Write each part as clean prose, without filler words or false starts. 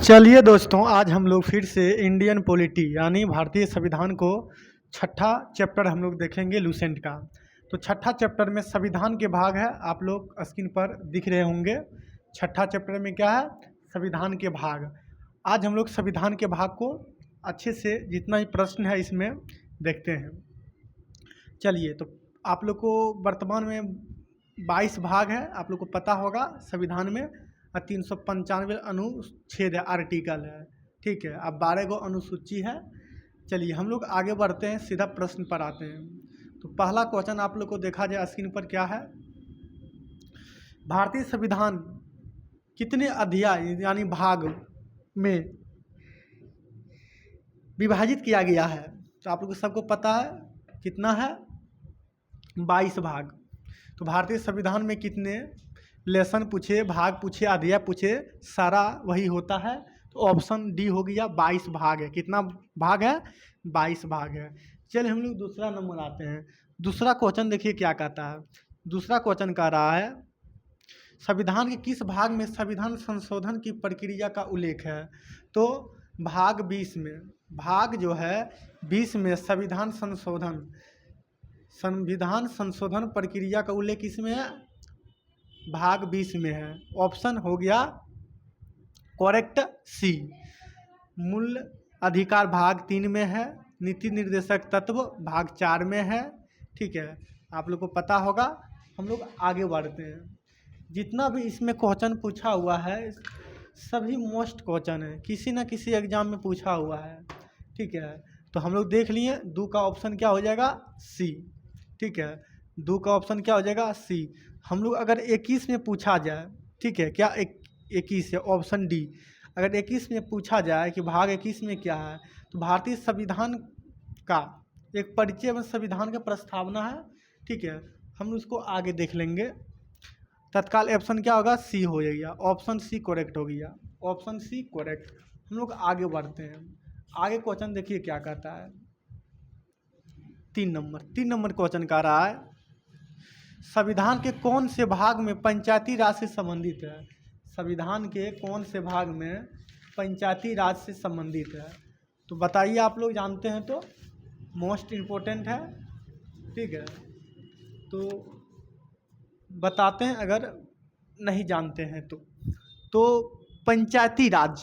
चलिए दोस्तों, आज हम लोग फिर से इंडियन पॉलिटी यानी भारतीय संविधान को छठा चैप्टर हम लोग देखेंगे लूसेंट का। तो छठा चैप्टर में संविधान के भाग है, आप लोग स्क्रीन पर दिख रहे होंगे। छठा चैप्टर में क्या है? संविधान के भाग। आज हम लोग संविधान के भाग को अच्छे से जितना भी प्रश्न है इसमें देखते हैं। चलिए, तो आप लोग को वर्तमान में 22 भाग है, आप लोग को पता होगा संविधान में 395 अनुच्छेद है, आर्टिकल है, ठीक है। अब 12 गो अनुसूची है। चलिए हम लोग आगे बढ़ते हैं, सीधा प्रश्न पर आते हैं। तो पहला क्वेश्चन आप लोग को देखा जाए स्क्रीन पर क्या है? भारतीय संविधान कितने अध्याय यानी भाग में विभाजित किया गया है? तो आप लोग को सबको पता है कितना है? 22 भाग। तो भारतीय संविधान में कितने लेसन पूछे, भाग पूछे, अध्याय पूछे, सारा वही होता है। तो ऑप्शन डी हो गया, 22 भाग है। कितना भाग है? 22 भाग है। चलिए हम लोग दूसरा नंबर आते हैं। दूसरा क्वेश्चन देखिए क्या कहता है। दूसरा क्वेश्चन कह रहा है संविधान के किस भाग में संविधान संशोधन की प्रक्रिया का उल्लेख है? तो भाग 20 में, भाग जो है 20 में संविधान संशोधन प्रक्रिया का उल्लेख किसमें है? भाग 20 में है। ऑप्शन हो गया करेक्ट सी। मूल अधिकार भाग 3 में है। नीति निर्देशक तत्व भाग 4 में है, ठीक है। आप लोग को पता होगा। हम लोग आगे बढ़ते हैं। जितना भी इसमें क्वेश्चन पूछा हुआ है सभी मोस्ट क्वेश्चन है, किसी न किसी एग्जाम में पूछा हुआ है, ठीक है। तो हम लोग देख लिए, दो का ऑप्शन क्या हो जाएगा? सी, ठीक है। दो का ऑप्शन क्या हो जाएगा? सी। हम लोग अगर 21 में पूछा जाए, ठीक है, क्या 21 है, ऑप्शन डी। अगर 21 में पूछा जाए कि भाग 21 में क्या है, तो भारतीय संविधान का एक परिचय एवं संविधान का प्रस्तावना है, ठीक है। हम उसको आगे देख लेंगे। तत्काल ऑप्शन क्या होगा? सी हो गया। ऑप्शन सी करेक्ट हो गया। Option C correct. हम लोग आगे बढ़ते हैं। आगे क्वेश्चन देखिए क्या कहता है। 3 नंबर क्वेश्चन कह रहा है संविधान के कौन से भाग में पंचायती राज से संबंधित है? संविधान के कौन से भाग में पंचायती राज से संबंधित है? तो बताइए, आप लोग जानते हैं तो मोस्ट इम्पोर्टेंट है, ठीक है। तो बताते हैं अगर नहीं जानते हैं तो पंचायती राज।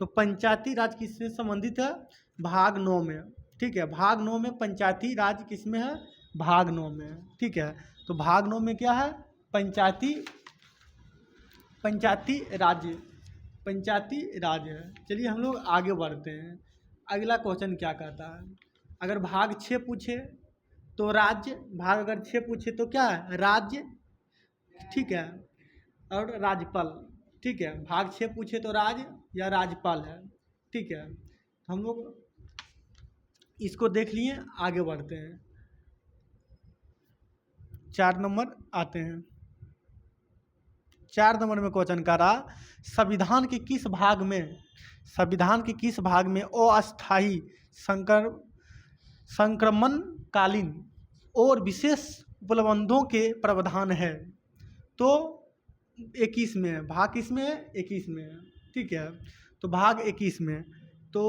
तो पंचायती राज किससे संबंधित है? भाग 9 में, ठीक है। भाग 9 में पंचायती राज किसमें है? भाग 9 में, ठीक है। तो भाग 9 में क्या है? पंचायती राज है। चलिए हम लोग आगे बढ़ते हैं। अगला क्वेश्चन क्या कहता है? अगर भाग 6 पूछे तो राज्य, भाग अगर 6 पूछे तो क्या है? राज्य, ठीक है, और राज्यपाल, ठीक है। भाग 6 पूछे तो राज्य या राज्यपाल है, ठीक है। हम लोग इसको देख लिए, आगे बढ़ते हैं। 4 नंबर आते हैं। 4 नंबर में क्वेश्चन कर रहा संविधान के किस भाग में अस्थायी संक्रमणकालीन और विशेष उपलब्धों के प्रावधान है? तो 21 में है। भाग किस में है? 21 में है, ठीक है। तो भाग 21 में, तो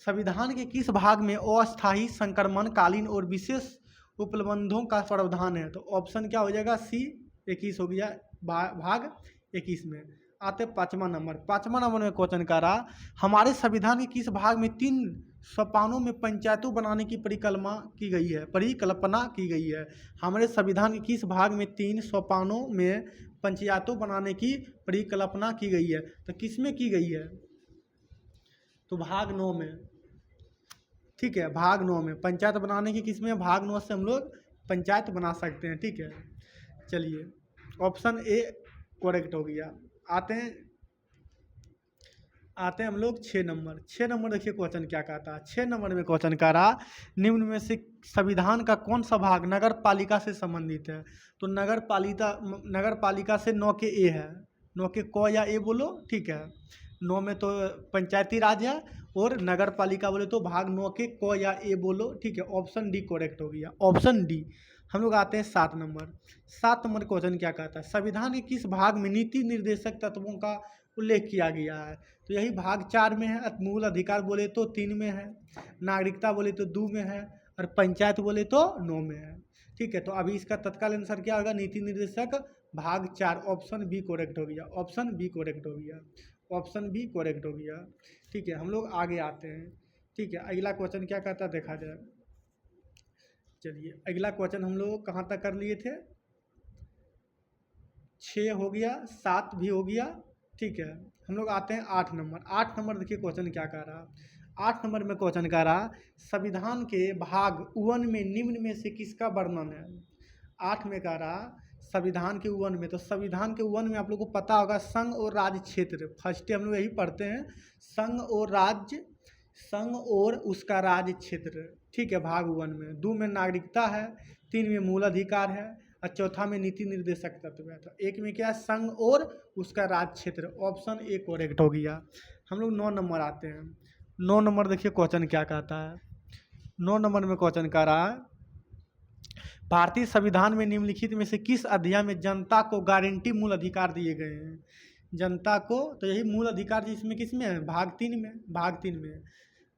संविधान के किस भाग में अस्थायी संक्रमणकालीन और विशेष उपलब्धों का प्रावधान है? तो ऑप्शन क्या हो जाएगा? सी, 21 हो गया। भाग 21 में। आते 5वां नंबर में क्वेश्चन कर रहा हमारे संविधान के किस भाग में 3 सोपानों में पंचायतों बनाने की परिकल्पना की गई है? हमारे संविधान के किस भाग में 3 सोपानों में पंचायतों बनाने की परिकल्पना की गई है? तो किस में की गई है? तो भाग 9 में, ठीक है। भाग 9 में पंचायत बनाने की किस में? भाग 9 से हम लोग पंचायत बना सकते हैं, ठीक है। चलिए ऑप्शन ए करेक्ट हो गया। आते हैं हम लोग 6 नंबर देखिए क्वेश्चन क्या कहता है। 6 नंबर में क्वेश्चन कह रहा निम्न में से संविधान का कौन सा भाग नगर पालिका से संबंधित है? तो नगर पालिका से 9 के ए है। 9 के क या ए बोलो, ठीक है। 9 में तो पंचायती राज है और नगर पालिका बोले तो भाग 9 के क या ए बोलो, ठीक है। ऑप्शन डी करेक्ट हो गया। Option D. हम लोग आते हैं 7 नंबर क्वेश्चन क्या कहता है? संविधान के किस भाग में नीति निर्देशक तत्वों का उल्लेख किया गया है। तो यही भाग 4 में है। मूल अधिकार बोले तो 3 में है, नागरिकता बोले तो 2 में है, और पंचायत बोले तो 9 में है। ठीक है, तो अभी इसका तत्काल आंसर क्या होगा? नीति निर्देशक भाग 4, ऑप्शन बी करेक्ट हो गया, ऑप्शन बी करेक्ट हो गया, ऑप्शन बी करेक्ट हो गया। ठीक है, हम लोग आगे आते हैं। ठीक है, अगला क्वेश्चन क्या कहता है देखा जाए। चलिए, अगला क्वेश्चन हम लोग कहाँ तक कर लिए थे? 6 हो गया, 7 भी हो गया। ठीक है, हम लोग आते हैं 8 नंबर। 8 नंबर देखिए क्वेश्चन क्या कह रहा। 8 नंबर में क्वेश्चन कह रहा, संविधान के भाग 1 में निम्न में से किसका वर्णन है? 8 में कह रहा संविधान के 1 में, तो संविधान के 1 में आप लोग को पता होगा संघ और राज्य क्षेत्र। फर्स्ट हम लोग यही पढ़ते हैं, संघ और राज्य, संघ और उसका राज्य क्षेत्र। ठीक है, भाग 1 में। 2 में नागरिकता है, 3 में मूल अधिकार है, और चौथा में नीति निर्देशक तत्व है। तो 1 में क्या है? संघ और उसका राज्य क्षेत्र। ऑप्शन ए करेक्ट हो गया। हम लोग 9 नंबर आते हैं। 9 नंबर देखिए क्वेश्चन क्या कहता है। 9 नंबर में क्वेश्चन कह रहा है, भारतीय संविधान में निम्नलिखित में से किस अध्याय में जनता को गारंटी मूल अधिकार दिए गए हैं? जनता को, तो यही मूल अधिकार जिसमें किसमें है? भाग 3 में। भाग 3 में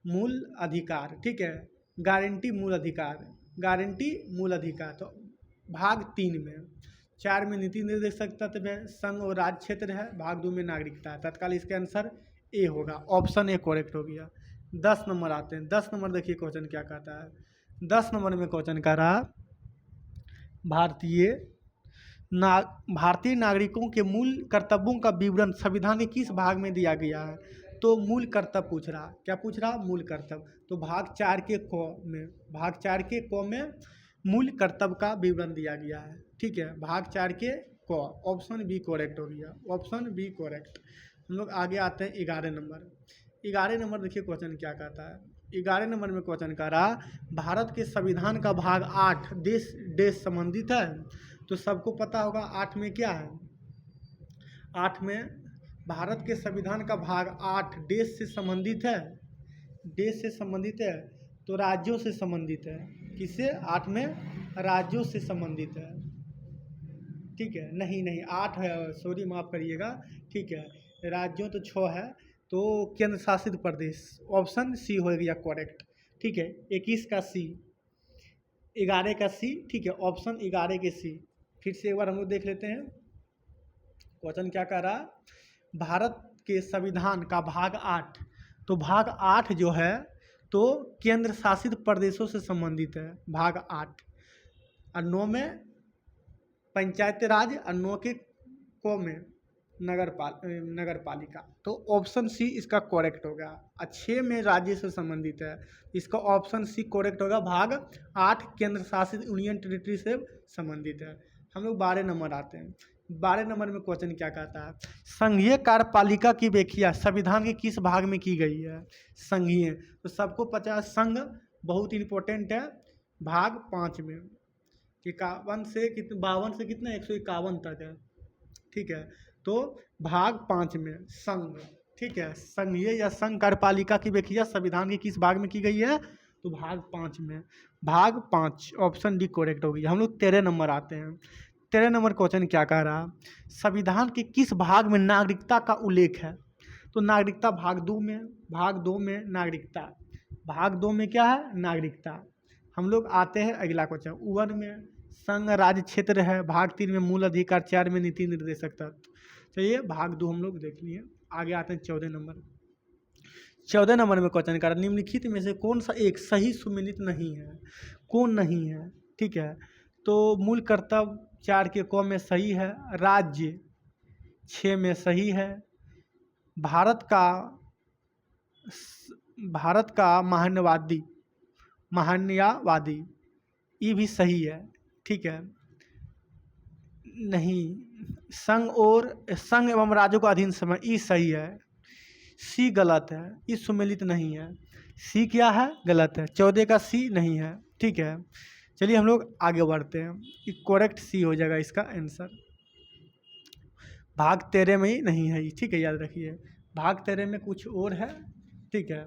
मूल अधिकार। ठीक है, गारंटी मूल अधिकार, गारंटी मूल अधिकार। तो भाग 3 में। 4 में नीति निर्देशक तत्व है, संघ और राज्य क्षेत्र है, भाग 2 में नागरिकता है। तत्काल इसका आंसर ए होगा, ऑप्शन ए करेक्ट हो गया। 10 नंबर आते हैं। 10 नंबर देखिए क्वेश्चन क्या कहता है। 10 नंबर में क्वेश्चन कह रहा, भारतीय नागरिकों के मूल कर्तव्यों का विवरण संविधान के किस भाग में दिया गया है? तो मूल कर्तव्य पूछ रहा। क्या पूछ रहा? मूल कर्तव्य। तो भाग 4 के क में, भाग 4 के क में मूल कर्तव्य का विवरण दिया गया है। ठीक है, भाग 4 के क, ऑप्शन बी करेक्ट हो गया, ऑप्शन बी करेक्ट। हम लोग आगे आते हैं 11 नंबर। 11 नंबर देखिए क्वेश्चन क्या कहता है। 11 नंबर में क्वेश्चन कह रहा, भारत के संविधान का भाग 8 देश संबंधित है। तो सबको पता होगा 8 में क्या है? 8 में भारत के संविधान का भाग 8 देश से संबंधित है। देश से संबंधित है, तो राज्यों से संबंधित है। किससे? 8 में राज्यों से संबंधित है। ठीक है, नहीं नहीं 8 है, सॉरी माफ़ करिएगा। ठीक है, राज्यों तो 6 है, तो केंद्र शासित प्रदेश, ऑप्शन सी हो गया करेक्ट। ठीक है, 21 का सी, 11 का सी। ठीक है, ऑप्शन 11 के सी। फिर से एक बार हम लोग देख लेते हैं क्वेश्चन क्या कह रहा। भारत के संविधान का भाग 8, तो भाग 8 जो है तो केंद्र शासित प्रदेशों से संबंधित है, भाग 8। और 9 में पंचायती राज, और 9 के को में नगर पालिका। तो ऑप्शन सी इसका करेक्ट होगा। और 6 में राज्य से संबंधित है, इसका ऑप्शन सी करेक्ट होगा, भाग 8 केंद्र शासित यूनियन टेरिटरी से संबंधित है। हम लोग 12 नंबर आते हैं। 12 नंबर में क्वेश्चन क्या कहता है, संघीय कार्यपालिका की व्याख्या संविधान के किस भाग में की गई है? संघीय, तो सबको पता है संघ बहुत इंपॉर्टेंट है, भाग 5 में। 51 से कितने, 52 से कितना 151 तक है। ठीक है, तो भाग 5 में संघ। ठीक है, संघीय या संघ कार्यपालिका की व्याख्या संविधान के किस भाग में की गई है? तो भाग 5 में, भाग 5, ऑप्शन डी करेक्ट होगी। हम लोग 13 नंबर आते हैं। 13 नंबर क्वेश्चन क्या कह रहा, संविधान के किस भाग में नागरिकता का उल्लेख है? तो नागरिकता भाग 2 में, भाग 2 में नागरिकता, भाग 2 में क्या है? नागरिकता। हम लोग आते हैं अगला क्वेश्चन। 1 में संघ राज्य क्षेत्र है, भाग 3 में मूल अधिकार, 4 में नीति निर्देशक तत्व। चलिए भाग 2 हम लोग देख लिए। आगे आते हैं 14 नंबर। 14 नंबर में क्वेश्चन कर, निम्नलिखित में से कौन सा एक सही सुमेलित नहीं है? कौन नहीं है? ठीक है, तो मूल कर्तव्य 4 के क में सही है, राज्य 6 में सही है, भारत का महान्यवादी ये भी सही है। ठीक है, नहीं, संघ एवं राज्यों का अधीन समय ई सही है। सी गलत है, ई सुमेलित नहीं है। सी क्या है? गलत है। 14 का सी नहीं है। ठीक है, चलिए हम लोग आगे बढ़ते हैं। ये करेक्ट सी हो जाएगा इसका आंसर। भाग 13 में ही नहीं है। ठीक है, याद रखिए, भाग 13 में कुछ और है। ठीक है,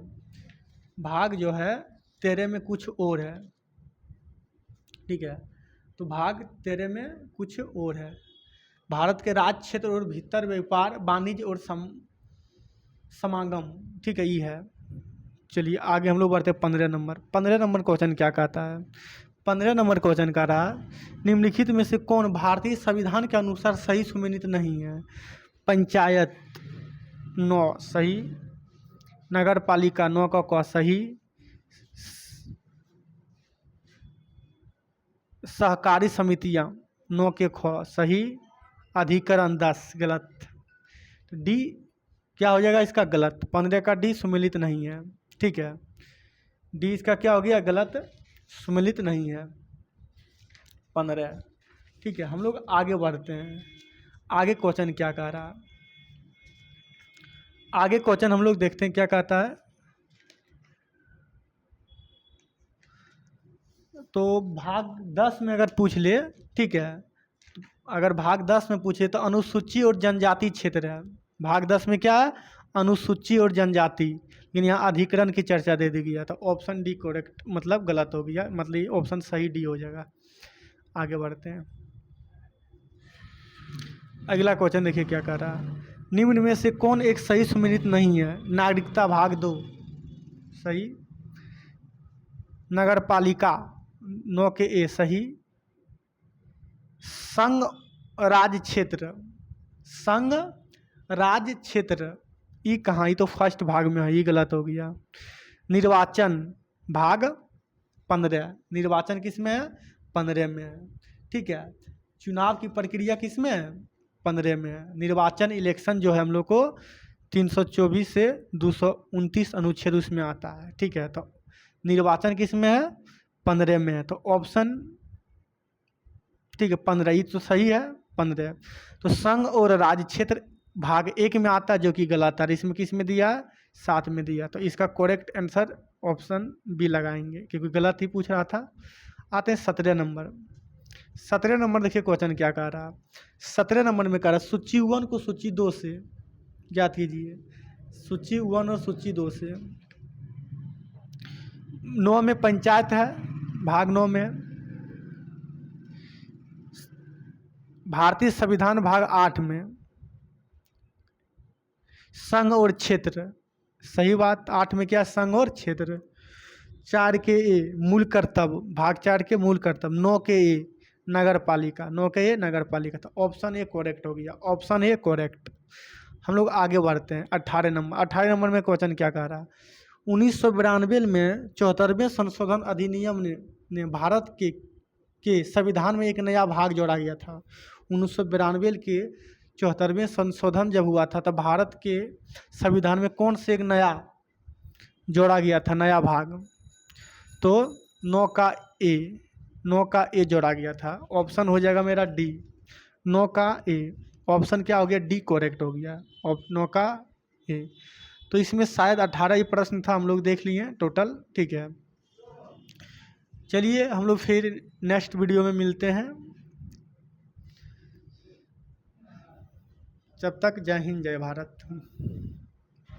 भाग जो है 13 में कुछ और है। ठीक है, तो भाग 13 में कुछ और है। भारत के राज्य क्षेत्र और भीतर व्यापार, वाणिज्य और समागम, ठीक है, ई है। चलिए आगे हम लोग बढ़ते हैं 15 नंबर। 15 नंबर क्वेश्चन क्या कहता है? 15 नंबर क्वेश्चन कह रहा निम्नलिखित में से कौन भारतीय संविधान के अनुसार सही सुमेलित नहीं है? पंचायत 9 सही, नगर पालिका 9 का क सही, सहकारी समितियां 9 के ख सही, अधिकरण 10 गलत। तो डी क्या हो जाएगा इसका? गलत। 15 का डी सुमेलित नहीं है, ठीक है। डी इसका क्या हो गया? गलत, सुमेलित नहीं है 15, ठीक है। हम लोग आगे बढ़ते हैं। आगे क्वेश्चन क्या कह रहा? आगे क्वेश्चन हम लोग देखते हैं क्या कहता है। तो भाग 10 में अगर पूछ ले, ठीक है, अगर भाग 10 में पूछे तो अनुसूची और जनजाति क्षेत्र है। भाग 10 में क्या है? अनुसूची और जनजाति, लेकिन यहाँ अधिकरण की चर्चा दे दी गई है। तो ऑप्शन डी करेक्ट, मतलब गलत हो गया, मतलब ऑप्शन सही डी हो जाएगा। आगे बढ़ते हैं। अगला क्वेश्चन देखिए क्या कह रहा है। निम्न में से कौन एक सही सुमेलित नहीं है? नागरिकता भाग 2 सही, नगर पालिका 9 के ए सही, संघ राज्य क्षेत्र, संघ राज्य क्षेत्र ई कहाँ? ये तो फर्स्ट भाग में है, ये गलत हो गया। निर्वाचन भाग 15, निर्वाचन किस में है? 15 में है, ठीक है। चुनाव की प्रक्रिया किस में है? 15 में है। निर्वाचन इलेक्शन जो है हम लोग को 324 से 229 अनुच्छेद उसमें आता है, ठीक है। तो निर्वाचन किस में है? 15 में है। तो ऑप्शन, ठीक है, 15 ये तो सही है 15। तो संघ और राज्य क्षेत्र भाग 1 में आता है, जो कि गलत है। इसमें किस में दिया है? 7 में दिया। तो इसका करेक्ट आंसर ऑप्शन बी लगाएंगे, क्योंकि गलत ही पूछ रहा था। आते हैं 17 नंबर। 17 नंबर देखिए क्वेश्चन क्या कह रहा है। 17 नंबर में कह रहा है सूची 1 को सूची 2 से ज्ञात कीजिए। सूची 1 और सूची 2 से। 9 में पंचायत है, भाग 9 में। भारतीय संविधान भाग 8 में संघ और क्षेत्र, सही बात। 8 में क्या? संघ और क्षेत्र। 4 के ए मूल कर्तव्य, भाग 4 के मूल कर्तव्य। 9 के ए नगर पालिका, 9 के ए नगर पालिका। तो ऑप्शन ए करेक्ट हो गया, ऑप्शन ए करेक्ट। हम लोग आगे बढ़ते हैं 18 नंबर। 18 नंबर में क्वेश्चन क्या कह रहा है। 1992 में 74वें संशोधन अधिनियम ने भारत के संविधान में एक नया भाग जोड़ा गया था। 1992 के 74वें संशोधन जब हुआ था, तब भारत के संविधान में कौन से एक नया जोड़ा गया था, नया भाग? तो 9 का ए जोड़ा गया था। ऑप्शन हो जाएगा मेरा डी, 9 का ए। ऑप्शन क्या हो गया? डी करेक्ट हो गया, 9 का ए। तो इसमें शायद 18 ही प्रश्न था, हम लोग देख लिए टोटल, ठीक है। चलिए हम लोग फिर नेक्स्ट वीडियो में मिलते हैं। जब तक जय हिंद जय भारत।